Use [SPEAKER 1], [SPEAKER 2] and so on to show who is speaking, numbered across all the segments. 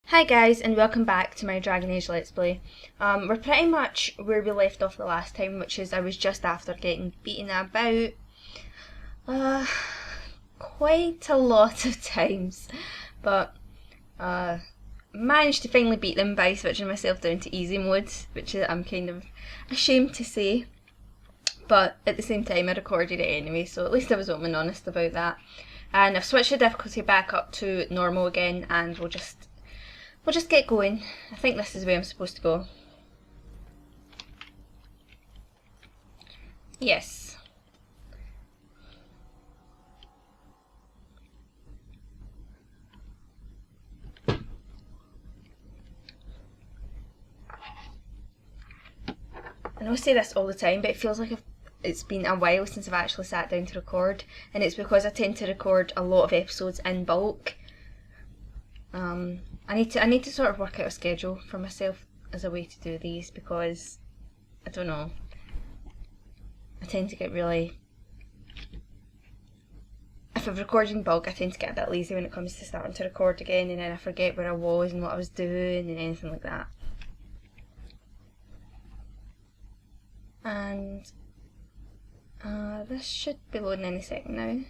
[SPEAKER 1] Hi guys, and welcome back to my Dragon Age Let's Play. We're pretty much where we left off the last time, which is I was just after getting beaten about quite a lot of times, but managed to finally beat them by switching myself down to easy mode, which I'm kind of ashamed to say, but at the same time I recorded it anyway, so at least I was open and honest about that. And I've switched the difficulty back up to normal again, and we'll just get going. I think this is where I'm supposed to go. Yes. I know I say this all the time, but it feels like it's been a while since I've actually sat down to record, and it's because I tend to record a lot of episodes in bulk. I need to sort of work out a schedule for myself as a way to do these, because I don't know, I tend to get really, if I've recorded in bulk, I tend to get a bit lazy when it comes to starting to record again, and then I forget where I was and what I was doing and anything like that. And this should be loading any second now.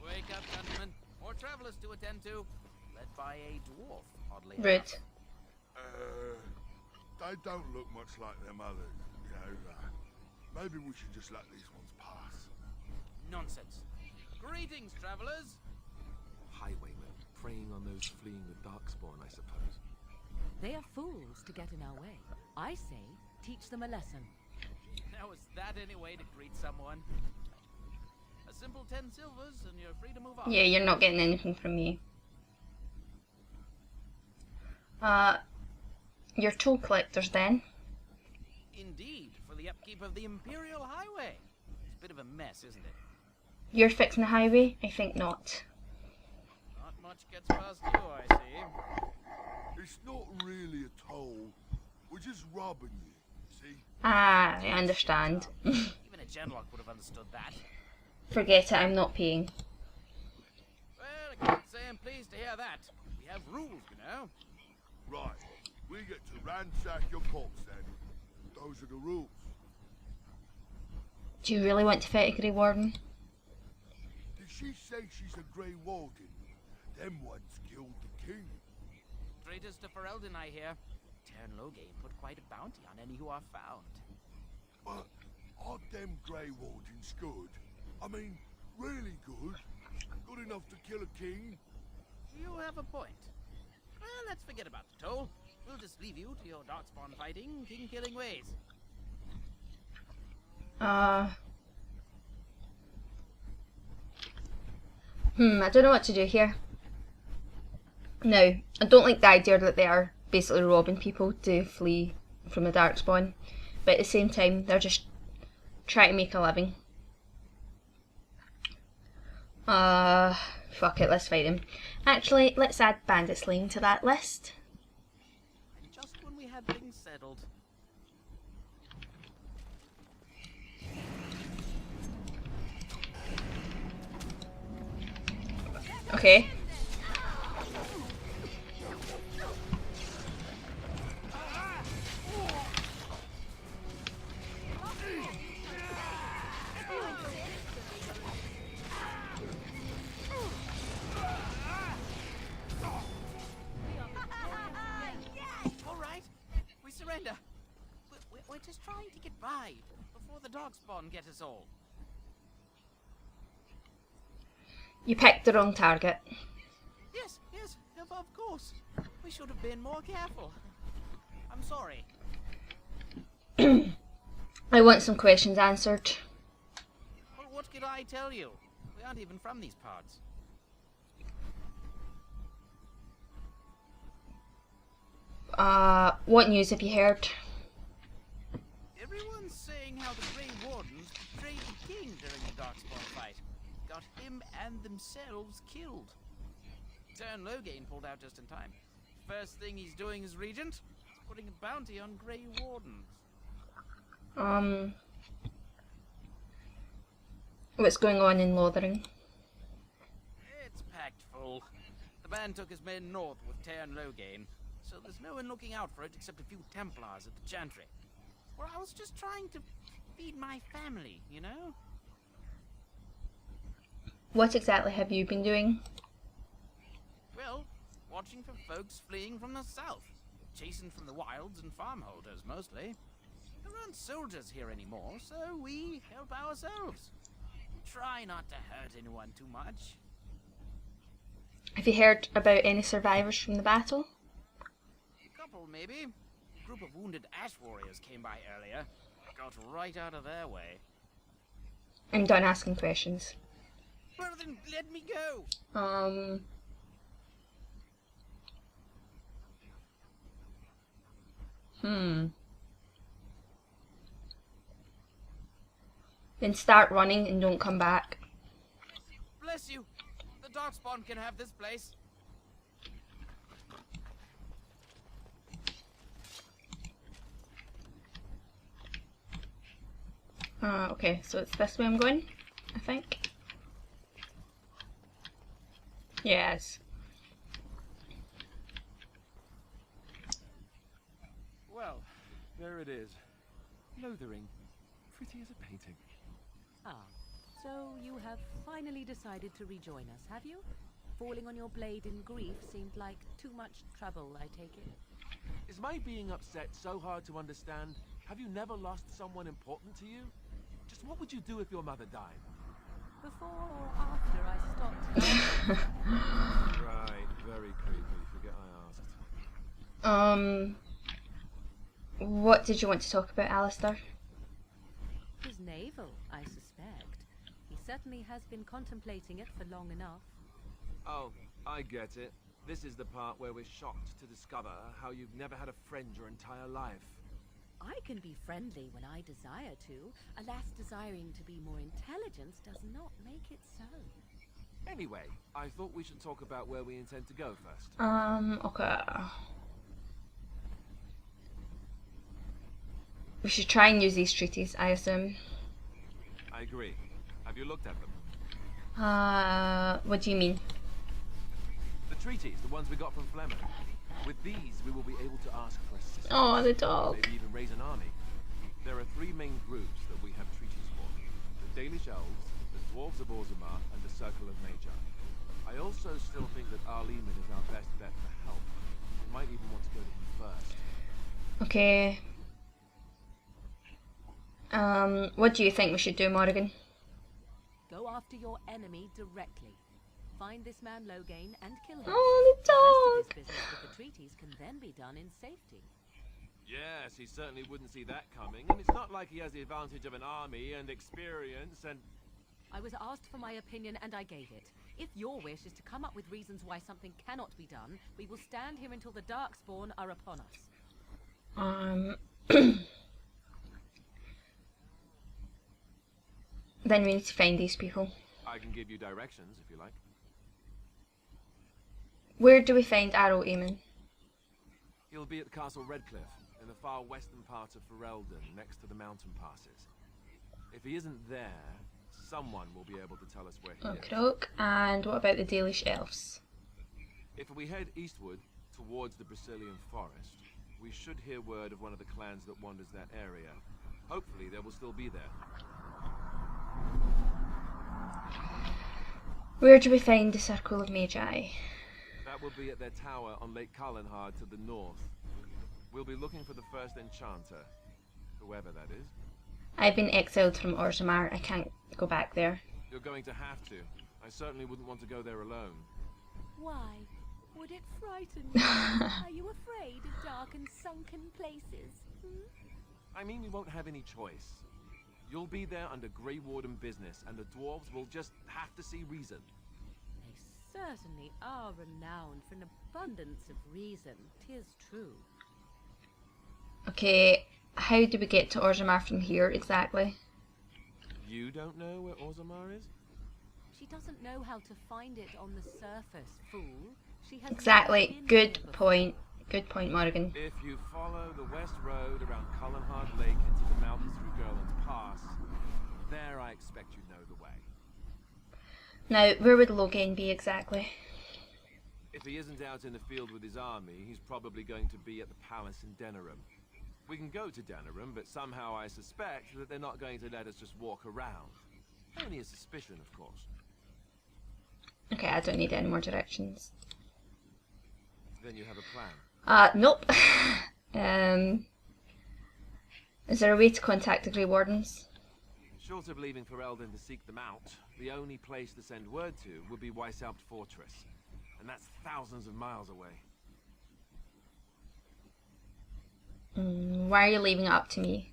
[SPEAKER 2] Wake up, gentlemen. More travelers to attend to, led by a dwarf, oddly
[SPEAKER 1] Rude.
[SPEAKER 2] enough.
[SPEAKER 3] They don't look much like them others, you know. Maybe we should just let these ones pass.
[SPEAKER 2] Nonsense. Greetings, travelers.
[SPEAKER 4] Highwaymen preying on those fleeing the Darkspawn, I suppose.
[SPEAKER 5] They are fools to get in our way. I say, teach them a lesson.
[SPEAKER 2] Now is that any way to greet someone? A simple 10 silvers and you're free to move on.
[SPEAKER 1] Yeah, you're not getting anything from me. Your toll collectors then.
[SPEAKER 2] Indeed, for the upkeep of the Imperial Highway. It's a bit of a mess, isn't it?
[SPEAKER 1] You're fixing the highway? I think not.
[SPEAKER 2] Not much gets past you, I see.
[SPEAKER 3] It's not really a toll. We're just robbing you, see?
[SPEAKER 1] Ah, I understand.
[SPEAKER 2] Even a genlock would have understood that.
[SPEAKER 1] Forget it, I'm not paying.
[SPEAKER 2] Well, I can't say I'm pleased to hear that. We have rules, you know.
[SPEAKER 3] Right. We get to ransack your corpse then. Those are the rules.
[SPEAKER 1] Do you really want to fight a Grey Warden?
[SPEAKER 3] Did she say she's a Grey Warden? Them ones killed the king.
[SPEAKER 2] Traitors to Ferelden, I hear. Tern Loghain put quite a bounty on any who are found.
[SPEAKER 3] But are them Grey Wardens good? I mean, really good? Good enough to kill a king?
[SPEAKER 2] You have a point. Well, let's forget about the toll. We'll just leave you to your darkspawn fighting, king-killing ways.
[SPEAKER 1] I don't know what to do here. Now, I don't like the idea that they are basically robbing people to flee from the Darkspawn, but at the same time, they're just trying to make a living. Fuck it, let's fight him. Actually, let's add bandit slaying to that list.
[SPEAKER 2] Just when we had things settled.
[SPEAKER 1] Okay.
[SPEAKER 2] We're just trying to get by before the darkspawn get us all.
[SPEAKER 1] You picked the wrong target.
[SPEAKER 2] Yes, of course. We should have been more careful. I'm sorry.
[SPEAKER 1] I want some questions answered.
[SPEAKER 2] Well, what could I tell you? We aren't even from these parts.
[SPEAKER 1] What news have you heard?
[SPEAKER 2] Everyone's saying how the Grey Wardens betrayed the king during the Darkspawn fight. Got him and themselves killed. Tern Loghain pulled out just in time. First thing he's doing as regent, putting a bounty on Grey Wardens.
[SPEAKER 1] What's going on in Lothering?
[SPEAKER 2] It's packed full. The band took his men north with Tear and Loghain, so there's no one looking out for it except a few Templars at the Chantry. Well, I was just trying to feed my family, you know?
[SPEAKER 1] What exactly have you been doing?
[SPEAKER 2] Well, watching for folks fleeing from the south. Chasing from the wilds and farmholders, mostly. There aren't soldiers here anymore, so we help ourselves. Try not to hurt anyone too much.
[SPEAKER 1] Have you heard about any survivors from the battle?
[SPEAKER 2] A couple, maybe. A group of wounded ash warriors came by earlier. Got right out of their way.
[SPEAKER 1] I'm done asking questions.
[SPEAKER 2] Well, then let me go.
[SPEAKER 1] Then start running and don't come back.
[SPEAKER 2] Bless you. The Darkspawn can have this place.
[SPEAKER 1] Okay, so it's this way I'm going, I think. Yes.
[SPEAKER 4] Well, there it is. Lothering. Pretty as a painting.
[SPEAKER 5] Ah, so you have finally decided to rejoin us, have you? Falling on your blade in grief seemed like too much trouble, I take it.
[SPEAKER 4] Is my being upset so hard to understand? Have you never lost someone important to you? Just what would you do if your mother died?
[SPEAKER 5] Before or after I stopped?
[SPEAKER 4] Right, very creepy. Forget I asked.
[SPEAKER 1] What did you want to talk about, Alistair?
[SPEAKER 5] His navel, I suspect. He certainly has been contemplating it for long enough.
[SPEAKER 4] Oh, I get it. This is the part where we're shocked to discover how you've never had a friend your entire life.
[SPEAKER 5] I can be friendly when I desire to. Alas, desiring to be more intelligent does not make it so.
[SPEAKER 4] Anyway, I thought we should talk about where we intend to go first.
[SPEAKER 1] Okay. We should try and use these treaties, I assume.
[SPEAKER 4] I agree. Have you looked at them?
[SPEAKER 1] What do you mean?
[SPEAKER 4] The treaties, the ones we got from Fleming. With these, we will be able to ask for assistance.
[SPEAKER 1] Oh, the dog.
[SPEAKER 4] Maybe even raise an army. There are three main groups that we have treaties for. The Dalish Elves, the Dwarves of Orzammar, and the Circle of Magi. I also still think that Arleman is our best bet for help. We might even want to go to him first.
[SPEAKER 1] Okay. What do you think we should do, Morrigan?
[SPEAKER 5] Go after your enemy directly. Find this man Loghain and kill him.
[SPEAKER 1] Oh, the
[SPEAKER 5] The
[SPEAKER 1] dog!
[SPEAKER 5] rest of his business with the treaties can then be done in safety.
[SPEAKER 4] Yes, he certainly wouldn't see that coming, and it's not like he has the advantage of an army and experience and...
[SPEAKER 5] I was asked for my opinion and I gave it. If your wish is to come up with reasons why something cannot be done, we will stand here until the Darkspawn are upon us.
[SPEAKER 1] Then we need to find these people.
[SPEAKER 4] I can give you directions, if you like.
[SPEAKER 1] Where do we find Arrow Eamon?
[SPEAKER 4] He'll be at Castle Redcliffe, in the far western part of Ferelden, next to the mountain passes. If he isn't there, someone will be able to tell us where he is.
[SPEAKER 1] Okay, and what about the Dalish Elves?
[SPEAKER 4] If we head eastward, towards the Brazilian forest, we should hear word of one of the clans that wanders that area. Hopefully they will still be there.
[SPEAKER 1] Where do we find the Circle of Magi?
[SPEAKER 4] That will be at their tower on Lake Carlinhard to the north. We'll be looking for the first enchanter, whoever that is.
[SPEAKER 1] I've been exiled from Orzammar. I can't go back there.
[SPEAKER 4] You're going to have to. I certainly wouldn't want to go there alone.
[SPEAKER 5] Why? Would it frighten you? Are you afraid of dark and sunken places?
[SPEAKER 4] I mean, we won't have any choice. You'll be there under Grey Warden business, and the dwarves will just have to see reason.
[SPEAKER 5] They certainly are renowned for an abundance of reason, 'tis true.
[SPEAKER 1] Okay, how do we get to Orzammar from here exactly?
[SPEAKER 4] You don't know where Orzammar is?
[SPEAKER 5] She doesn't know how to find it on the surface, fool. She has
[SPEAKER 1] Exactly.
[SPEAKER 5] never been
[SPEAKER 1] Good
[SPEAKER 5] here before.
[SPEAKER 1] point. Good point, Morrigan.
[SPEAKER 4] If you follow the west road around Carlinhard Lake into the mountains through suspect you know the way.
[SPEAKER 1] Now, where would Logain be exactly?
[SPEAKER 4] If he isn't out in the field with his army, he's probably going to be at the palace in Denerim. We can go to Denerim, but somehow I suspect that they're not going to let us just walk around. Only a suspicion, of course.
[SPEAKER 1] Okay, I don't need any more directions.
[SPEAKER 4] Then you have a plan?
[SPEAKER 1] Nope. Is there a way to contact the Grey Wardens?
[SPEAKER 4] Short of leaving for Eldon to seek them out, the only place to send word to would be Weishaupt Fortress. And that's thousands of miles away.
[SPEAKER 1] Why are you leaving it up to me?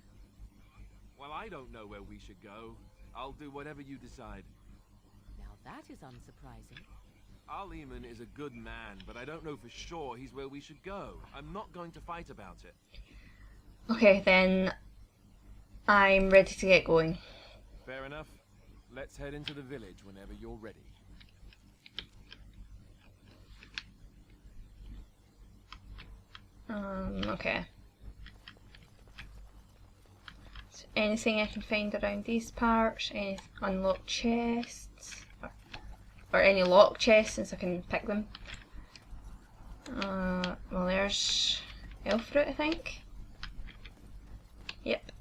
[SPEAKER 4] Well, I don't know where we should go. I'll do whatever you decide.
[SPEAKER 5] Now that is unsurprising.
[SPEAKER 4] Aliman is a good man, but I don't know for sure he's where we should go. I'm not going to fight about it.
[SPEAKER 1] Okay, then I'm ready to get going.
[SPEAKER 4] Fair enough. Let's head into the village whenever you're ready.
[SPEAKER 1] Okay. So anything I can find around these parts? Any unlocked chests? Or any locked chests, since I can pick them. Well, there's elf fruit, I think. Yep.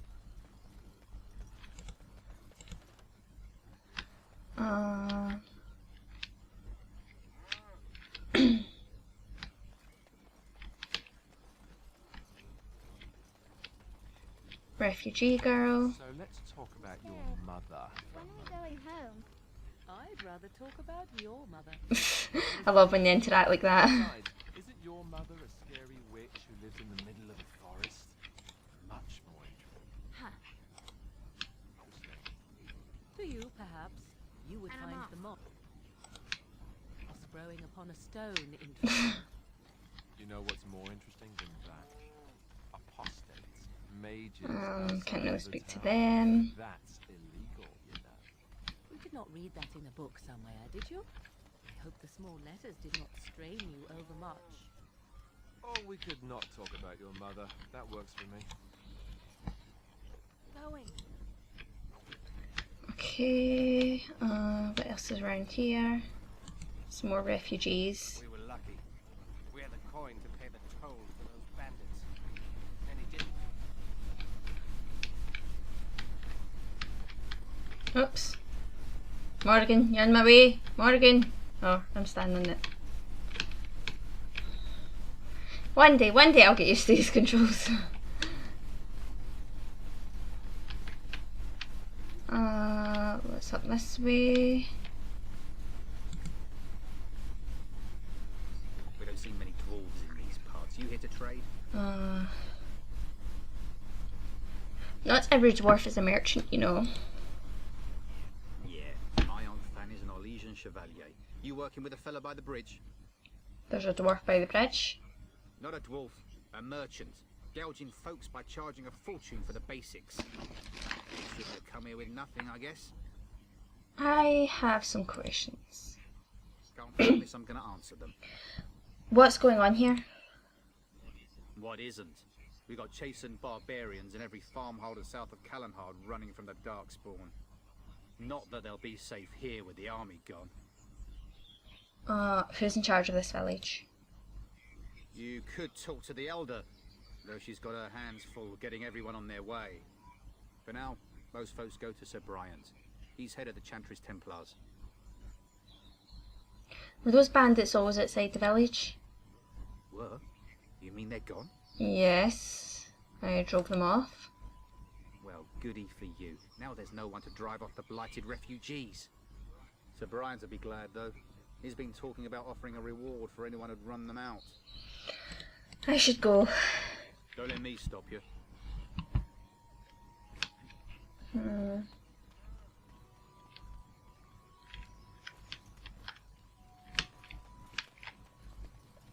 [SPEAKER 1] Refugee girl.
[SPEAKER 4] So let's talk about your mother.
[SPEAKER 6] When are we going home?
[SPEAKER 5] I'd rather talk about your mother.
[SPEAKER 1] I love when they interact like that.
[SPEAKER 4] Besides, isn't your mother a scary witch who lives in the middle of a forest? Much more interesting.
[SPEAKER 5] To you, perhaps, you would
[SPEAKER 6] And I'm
[SPEAKER 5] find
[SPEAKER 6] off.
[SPEAKER 5] the moss growing upon a stone interesting.
[SPEAKER 4] You know what's more interesting than that? Apostates, mages.
[SPEAKER 1] Can't really
[SPEAKER 4] outside of the
[SPEAKER 1] speak to
[SPEAKER 4] town.
[SPEAKER 1] them.
[SPEAKER 4] That's illegal, you know.
[SPEAKER 5] You did not read that in a book somewhere, did you? I hope the small letters did not strain you overmuch.
[SPEAKER 4] Oh, we could not talk about your mother. That works for me.
[SPEAKER 6] Going.
[SPEAKER 1] Okay, what else is around here? Some more refugees.
[SPEAKER 7] We were lucky. We had the coin to pay the toll for those bandits. And he didn't.
[SPEAKER 1] Oops. Morgan, you're in my way. Morgan. Oh, I'm standing on it. One day I'll get used to these controls. What's up this way?
[SPEAKER 7] We don't see many dwarves in these parts. You here to trade?
[SPEAKER 1] Not every dwarf is a merchant, you know.
[SPEAKER 7] Yeah. My Aunt Fanny's an Orlesian chevalier. You working with a fella by the bridge?
[SPEAKER 1] There's a dwarf by the bridge.
[SPEAKER 7] Not a dwarf. A merchant. Gouging folks by charging a fortune for the basics. Shouldn't have come here with nothing, I guess.
[SPEAKER 1] I have some questions.
[SPEAKER 7] Can't promise I'm going to answer them.
[SPEAKER 1] What's going on here?
[SPEAKER 7] What isn't? We got chastened barbarians in every farmholder south of Callanhard running from the Darkspawn. Not that they'll be safe here with the army gone.
[SPEAKER 1] Who's in charge of this village?
[SPEAKER 7] You could talk to the Elder, though she's got her hands full getting everyone on their way. For now, most folks go to Sir Bryant. He's head of the Chantry's Templars.
[SPEAKER 1] Were those bandits always outside the village?
[SPEAKER 7] What? You mean they're gone?
[SPEAKER 1] Yes. I drove them off.
[SPEAKER 7] Well, goody for you. Now there's no one to drive off the blighted refugees. Sir Bryant will be glad, though. He's been talking about offering a reward for anyone who'd run them out.
[SPEAKER 1] I should go.
[SPEAKER 7] Don't let me stop you.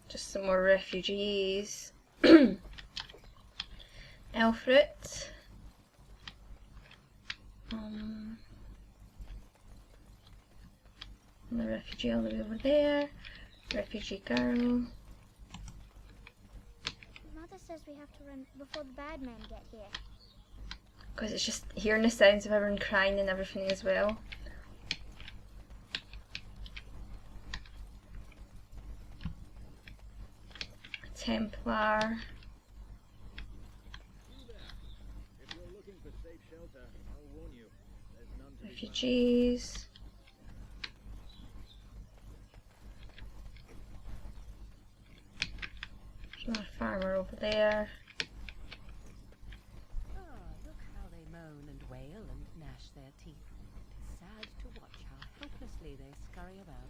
[SPEAKER 1] Just some more refugees. Alfred. The refugee all the way over there. Refugee girl.
[SPEAKER 6] Mother says we have to run before the bad men get here.
[SPEAKER 1] Because it's just hearing the sounds of everyone crying and everything as well. Templar. Refugees. There's another farmer over there.
[SPEAKER 5] Look how they moan and wail and gnash their teeth. It's sad to watch how helplessly they scurry about.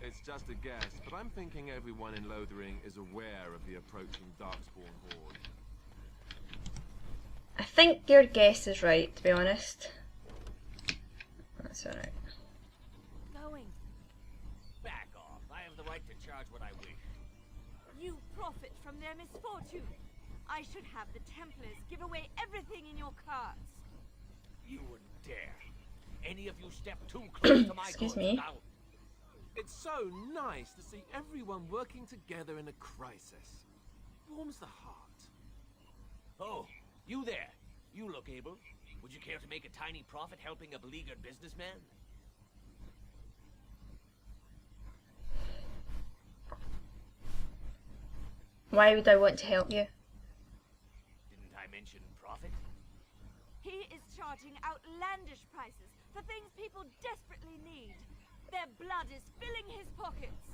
[SPEAKER 4] It's just a guess, but I'm thinking everyone in Lothering is aware of the approaching Darkspawn horde.
[SPEAKER 1] I think your guess is right, to be honest. That's alright.
[SPEAKER 5] Going.
[SPEAKER 6] Back off. I have the right to charge what I wish.
[SPEAKER 8] You profit from their misfortune. I should have the Templars give away everything in your carts.
[SPEAKER 6] You wouldn't dare. Any of you step too close to my
[SPEAKER 1] Excuse
[SPEAKER 6] goods,
[SPEAKER 1] me.
[SPEAKER 6] now.
[SPEAKER 4] It's so nice to see everyone working together in a crisis. Warms the heart.
[SPEAKER 6] Oh, you there. You look able. Would you care to make a tiny profit helping a beleaguered businessman?
[SPEAKER 1] Why would I want to help you?
[SPEAKER 6] Didn't I mention profit?
[SPEAKER 8] He is charging outlandish prices for things people desperately need. Their blood is filling his pockets.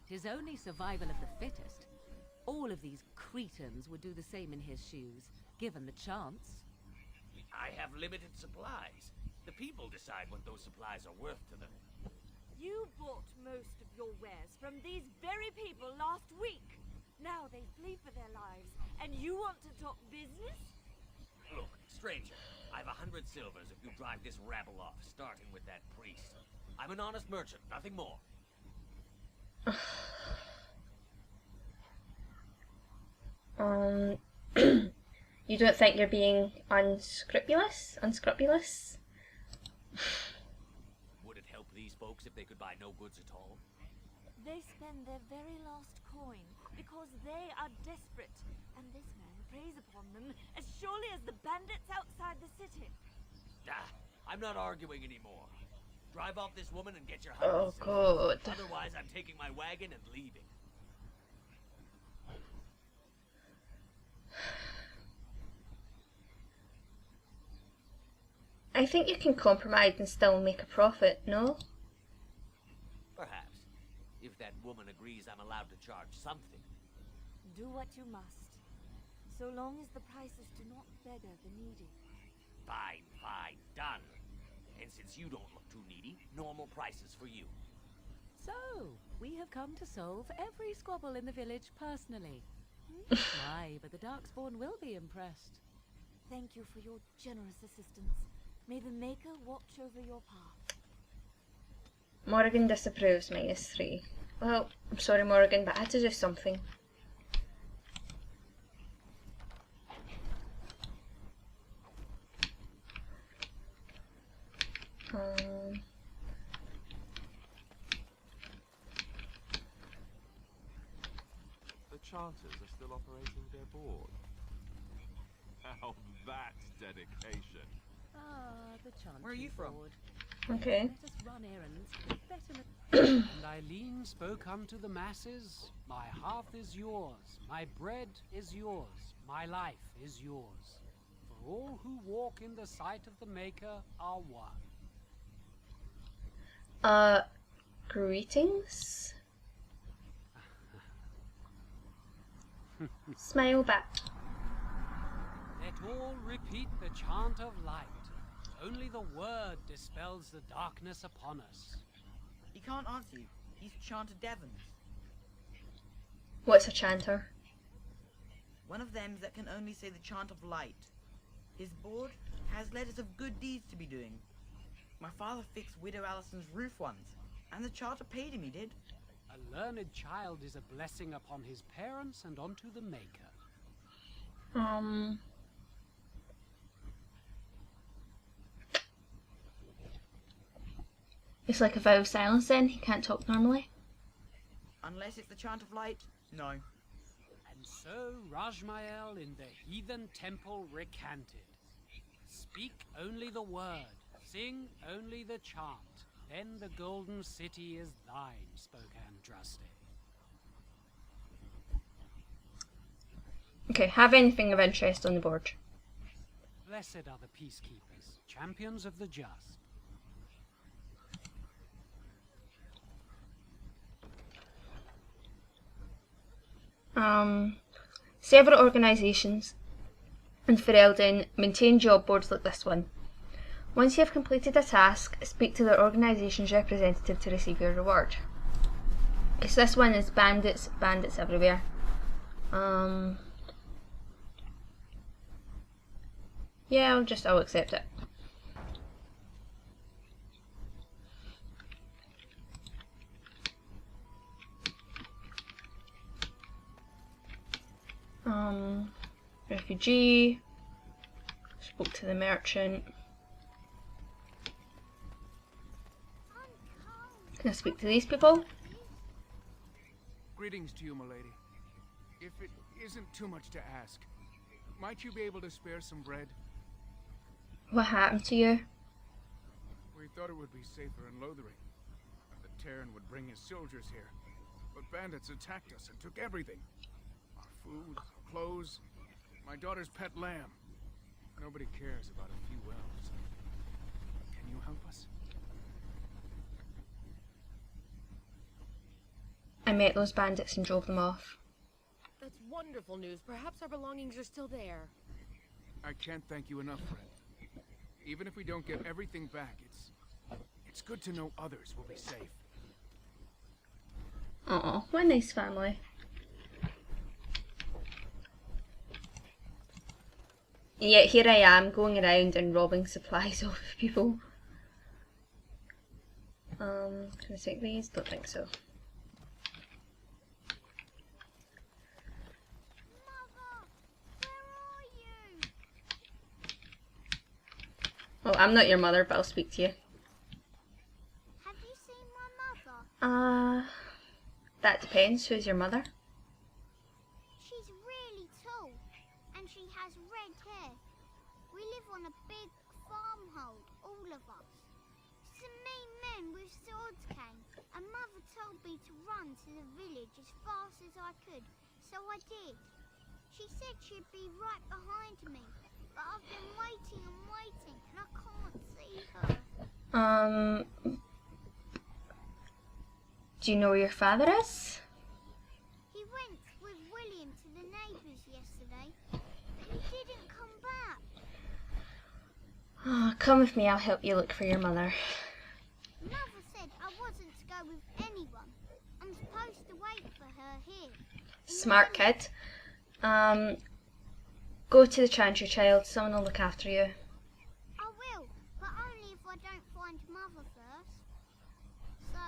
[SPEAKER 5] 'Tis only survival of the fittest. All of these cretins would do the same in his shoes, given the chance.
[SPEAKER 6] I have limited supplies. The people decide what those supplies are worth to them.
[SPEAKER 8] You bought most of your wares from these very people last week. Now they flee for their lives, and you want to talk business?
[SPEAKER 6] Look, stranger, I've 100 silvers if you drive this rabble off, starting with that priest. I'm an honest merchant, nothing more.
[SPEAKER 1] You don't think you're being unscrupulous? Unscrupulous?
[SPEAKER 6] Would it help these folks if they could buy no goods at all?
[SPEAKER 8] They spend their very last coin because they are desperate, and this man preys upon them as surely as the bandits outside the city.
[SPEAKER 6] Ah, I'm not arguing anymore. Drive off this woman and get your
[SPEAKER 1] Oh,
[SPEAKER 6] 100 silver.
[SPEAKER 1] God.
[SPEAKER 6] Otherwise, I'm taking my wagon and leaving.
[SPEAKER 1] I think you can compromise and still make a profit, no?
[SPEAKER 6] Perhaps. If that woman agrees I'm allowed to charge something.
[SPEAKER 8] Do what you must, so long as the prices do not beggar the needy.
[SPEAKER 6] Fine, fine, done. And since you don't look too needy, normal prices for you.
[SPEAKER 5] So, we have come to solve every squabble in the village personally. My, but the Darkspawn will be impressed.
[SPEAKER 8] Thank you for your generous assistance. May the Maker watch over your path.
[SPEAKER 1] Morgan disapproves, -3. Well, I'm sorry Morgan, but I had to do something.
[SPEAKER 4] The Chanters are still operating their board. Now that's dedication.
[SPEAKER 5] Ah, the chant.
[SPEAKER 9] Where are you from?
[SPEAKER 1] Okay.
[SPEAKER 5] Let us run errands. Better
[SPEAKER 9] And Eileen spoke unto the masses, my hearth is yours, my bread is yours, my life is yours. For all who walk in the sight of the Maker are one.
[SPEAKER 1] Greetings? Smile back.
[SPEAKER 9] Let all repeat the chant of light. Only the word dispels the darkness upon us.
[SPEAKER 10] He can't answer you. He's Chanter Devons.
[SPEAKER 1] What's a chanter?
[SPEAKER 10] One of them that can only say the chant of light. His board has letters of good deeds to be doing. My father fixed Widow Allison's roof once, and the charter paid him, he did.
[SPEAKER 9] A learned child is a blessing upon his parents and onto the Maker.
[SPEAKER 1] It's like a vow of silence then, he can't talk normally.
[SPEAKER 10] Unless it's the chant of light, no.
[SPEAKER 9] And so Rajmael in the heathen temple recanted. Speak only the word, sing only the chant. Then the golden city is thine, spoke Andraste.
[SPEAKER 1] Okay, have anything of interest on the board?
[SPEAKER 9] Blessed are the peacekeepers, champions of the just.
[SPEAKER 1] Several organisations in Ferelden maintain job boards like this one. Once you have completed a task, speak to their organisation's representative to receive your reward. So this one is bandits everywhere. Yeah, I'll accept it. Refugee. Spoke to the merchant. Can I speak to these people?
[SPEAKER 11] Greetings to you, milady. If it isn't too much to ask, might you be able to spare some bread?
[SPEAKER 1] What happened to you?
[SPEAKER 11] We thought it would be safer in Lothering. The Terran would bring his soldiers here. But bandits attacked us and took everything. Our food, clothes, my daughter's pet lamb. Nobody cares about a few elves. Can you help us?
[SPEAKER 1] I met those bandits and drove them off.
[SPEAKER 12] That's wonderful news. Perhaps our belongings are still there.
[SPEAKER 11] I can't thank you enough, friend. Even if we don't get everything back, it's good to know others will be safe.
[SPEAKER 1] Aw, what a nice family. And yet here I am going around and robbing supplies off of people. Can I take these? Don't think so. Well, I'm not your mother, but I'll speak to you.
[SPEAKER 13] Have you seen my mother?
[SPEAKER 1] That depends. Who's your mother?
[SPEAKER 13] She's really tall, and she has red hair. We live on a big farmhold, all of us. Some mean men with swords came, and Mother told me to run to the village as fast as I could, so I did. She said she'd be right behind me, but I've been waiting and waiting, and I can't see her.
[SPEAKER 1] Do you know where your father is?
[SPEAKER 13] He went with William to the neighbours yesterday, but he didn't come back.
[SPEAKER 1] Come with me, I'll help you look for your mother.
[SPEAKER 13] Mother said I wasn't to go with anyone. I'm supposed to wait for her here.
[SPEAKER 1] Smart kid. Go to the Chantry, child. Someone will look after you.
[SPEAKER 13] I will, but only if I don't find Mother first. So,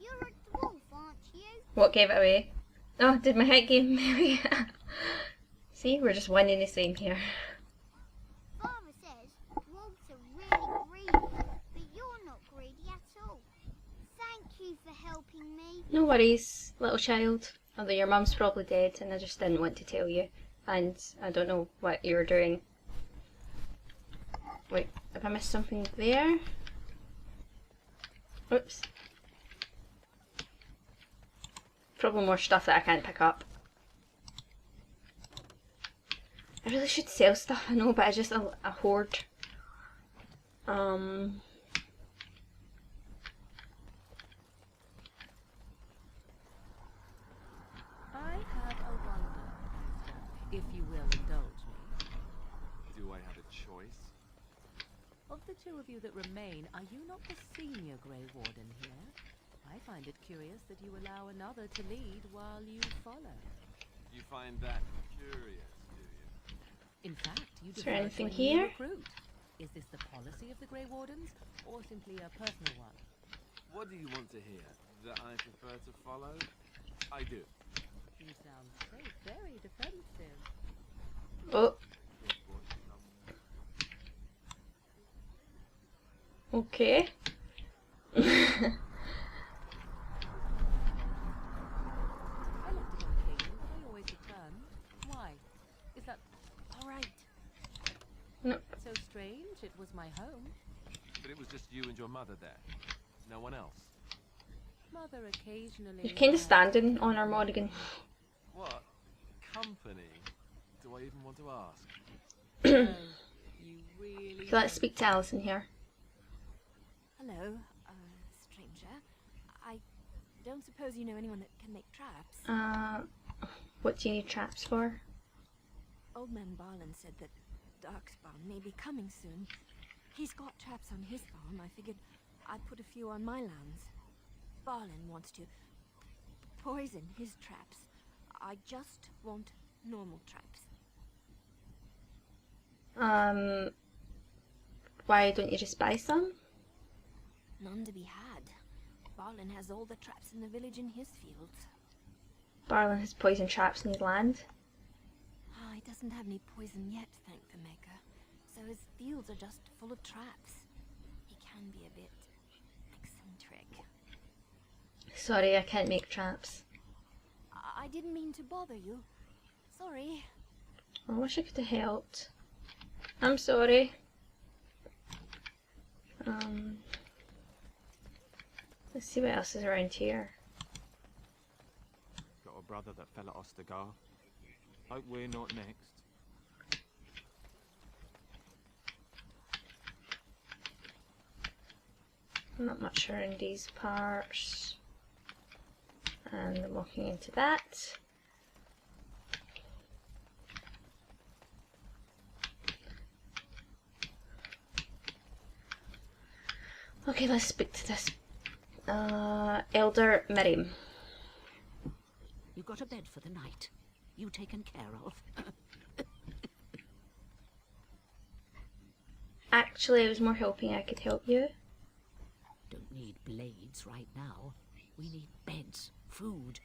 [SPEAKER 13] you're a dwarf, aren't you?
[SPEAKER 1] What gave it away? Oh, did my height give me away? See, we're just one and the same here.
[SPEAKER 13] Father says dwarves are really greedy, but you're not greedy at all. Thank you for helping me.
[SPEAKER 1] No worries, little child. Although your mum's probably dead and I just didn't want to tell you. And I don't know what you were doing. Wait, have I missed something there? Oops. Probably more stuff that I can't pick up. I really should sell stuff, I know, but I just a hoard.
[SPEAKER 5] I have a wonder, if you will indulge me.
[SPEAKER 4] Do I have a choice?
[SPEAKER 5] Of the two of you that remain, are you not the senior Grey Warden here? I find it curious that you allow another to lead while you follow.
[SPEAKER 4] You find that curious, do you?
[SPEAKER 5] In fact, you
[SPEAKER 1] Is there
[SPEAKER 5] defer
[SPEAKER 1] anything
[SPEAKER 5] to a new
[SPEAKER 1] here?
[SPEAKER 5] recruit. Is this the policy of the Grey Wardens, or simply a personal one?
[SPEAKER 4] What do you want to hear? That I prefer to follow? I do.
[SPEAKER 5] You sound so very defensive.
[SPEAKER 1] Oh. Okay.
[SPEAKER 5] I left it on occasion, but I always return. Why? Is that all right?
[SPEAKER 1] No,
[SPEAKER 5] so strange. It was my home.
[SPEAKER 4] But it was just you and your mother there. No one else.
[SPEAKER 5] Mother occasionally.
[SPEAKER 1] You're kind of standing on our Morrigan.
[SPEAKER 4] What company do I even want to ask?
[SPEAKER 5] Oh, you really.
[SPEAKER 1] So let's speak to Alison here.
[SPEAKER 8] Hello, stranger. I don't suppose you know anyone that can make traps?
[SPEAKER 1] What do you need traps for?
[SPEAKER 8] Old man Barlin said that Darkspawn may be coming soon. He's got traps on his farm. I figured I'd put a few on my lands. Barlin wants to poison his traps. I just want normal traps.
[SPEAKER 1] Why don't you just buy some?
[SPEAKER 8] None to be had. Barlin has all the traps in the village in his fields.
[SPEAKER 1] Barlin has poison traps in his land.
[SPEAKER 8] He doesn't have any poison yet, thank the Maker. So his fields are just full of traps. He can be a bit eccentric.
[SPEAKER 1] Sorry, I can't make traps.
[SPEAKER 8] I didn't mean to bother you. Sorry.
[SPEAKER 1] I wish I could have helped. I'm sorry. Let's see what else is around here.
[SPEAKER 4] Got a brother that fell at Ostagar. Hope we're not next.
[SPEAKER 1] Not much around these parts. And I'm walking into that. Okay, let's speak to this Elder Miriam.
[SPEAKER 14] You got a bed for the night. You taken care of.
[SPEAKER 1] Actually, I was more hoping I could help you.
[SPEAKER 14] Don't need blades right now. We need beds, food,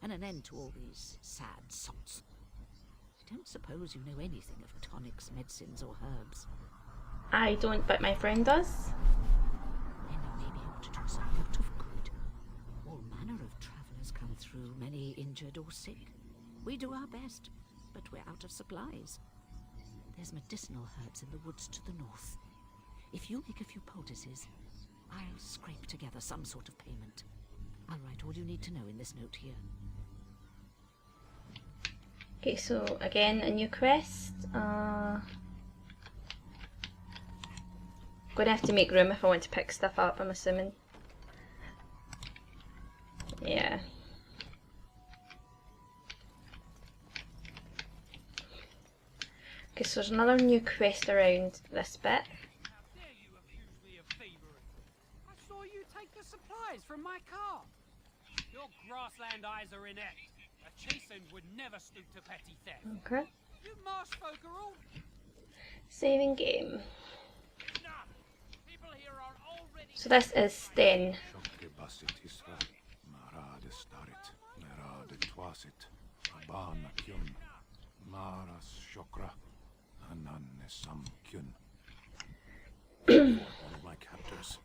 [SPEAKER 14] and an end to all these sad sots. I don't suppose you know anything of tonics, medicines, or herbs.
[SPEAKER 1] I don't, but my friend does.
[SPEAKER 14] Then you may be able to do us a lot of good. All manner of travellers come through, many injured or sick. We do our best, but we're out of supplies. There's medicinal herbs in the woods to the north. If you make a few poultices, I'll scrape together some sort of payment. I'll write all you need to know in this note here.
[SPEAKER 1] Okay, so again, a new quest. Gonna have to make room if I want to pick stuff up, I'm assuming. Yeah. Okay, so there's another new quest around this bit.
[SPEAKER 9] How dare you accuse me of thievery? I saw you take the supplies from my cart. Your grassland eyes are inept. A chastened would never stoop to petty theft.
[SPEAKER 1] Okay.
[SPEAKER 9] You marsh folk are all...
[SPEAKER 1] Saving game.
[SPEAKER 9] Enough! People here are already...
[SPEAKER 1] So this is Sten.
[SPEAKER 3] One of my captors.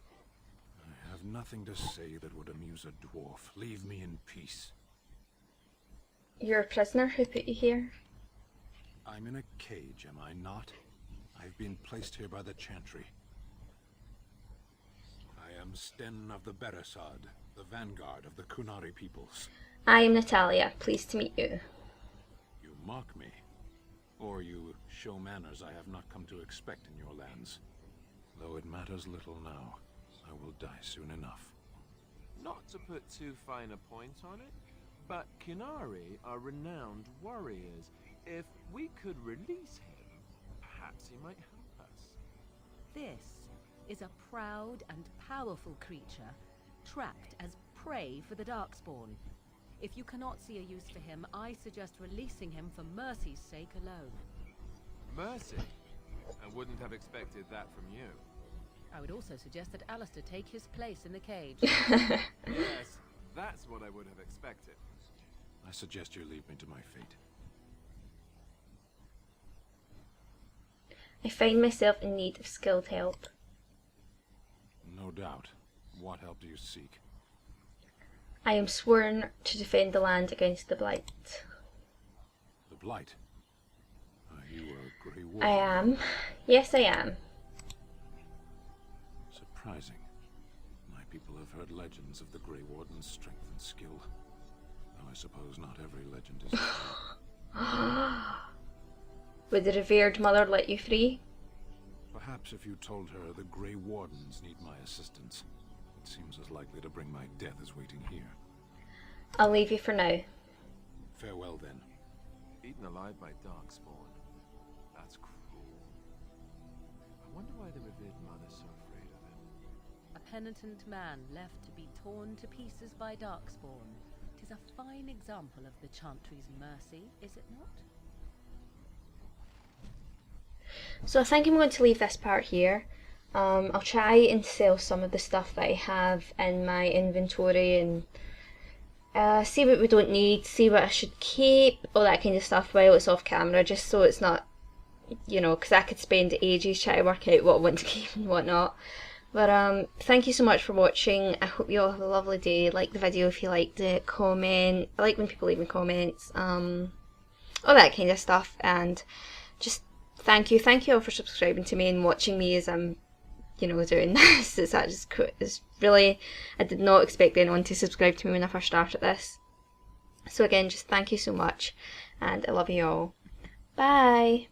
[SPEAKER 3] I have nothing to say that would amuse a dwarf. Leave me in peace.
[SPEAKER 1] You're a prisoner. Who put you here?
[SPEAKER 3] I'm in a cage, am I not? I've been placed here by the Chantry. I am Sten of the Beresad, the vanguard of the Kunari peoples.
[SPEAKER 1] I am Natalia. Pleased to meet you.
[SPEAKER 3] You mock me, or you show manners I have not come to expect in your lands. Though it matters little now, I will die soon enough.
[SPEAKER 4] Not to put too fine a point on it, but Kunari are renowned warriors. If we could release him, perhaps he might help us.
[SPEAKER 5] This is a proud and powerful creature, trapped as prey for the Darkspawn. If you cannot see a use for him, I suggest releasing him for mercy's sake alone.
[SPEAKER 4] Mercy? I wouldn't have expected that from you.
[SPEAKER 5] I would also suggest that Alistair take his place in the cage.
[SPEAKER 4] Yes, that's what I would have expected.
[SPEAKER 3] I suggest you leave me to my fate.
[SPEAKER 1] I find myself in need of skilled help.
[SPEAKER 3] No doubt. What help do you seek?
[SPEAKER 1] I am sworn to defend the land against the Blight.
[SPEAKER 3] The Blight? Are you a Grey warden.
[SPEAKER 1] I am. Yes, I am.
[SPEAKER 3] Surprising. My people have heard legends of the Grey Warden's strength and skill. Though I suppose not every legend is true.
[SPEAKER 1] Would the revered mother let you free?
[SPEAKER 3] Perhaps if you told her the Grey Wardens need my assistance, it seems as likely to bring my death as waiting here.
[SPEAKER 1] I'll leave you for now.
[SPEAKER 3] Farewell then.
[SPEAKER 4] Eaten alive by Darkspawn. That's cruel. I wonder why the revered mother's so afraid of it.
[SPEAKER 5] A penitent man left to be torn to pieces by Darkspawn. 'Tis a fine example of the Chantry's mercy, is it not?
[SPEAKER 1] So I think I'm going to leave this part here. I'll try and sell some of the stuff that I have in my inventory and see what we don't need, see what I should keep, all that kind of stuff while it's off camera, just so it's not, you know, because I could spend ages trying to work out what I want to keep and what not. But thank you so much for watching. I hope you all have a lovely day. Like the video if you liked it, comment. I like when people leave me comments, all that kind of stuff, and just thank you all for subscribing to me and watching me as I'm, you know, doing this. It's really, I did not expect anyone to subscribe to me when I first started this. So again, just thank you so much, and I love you all. Bye.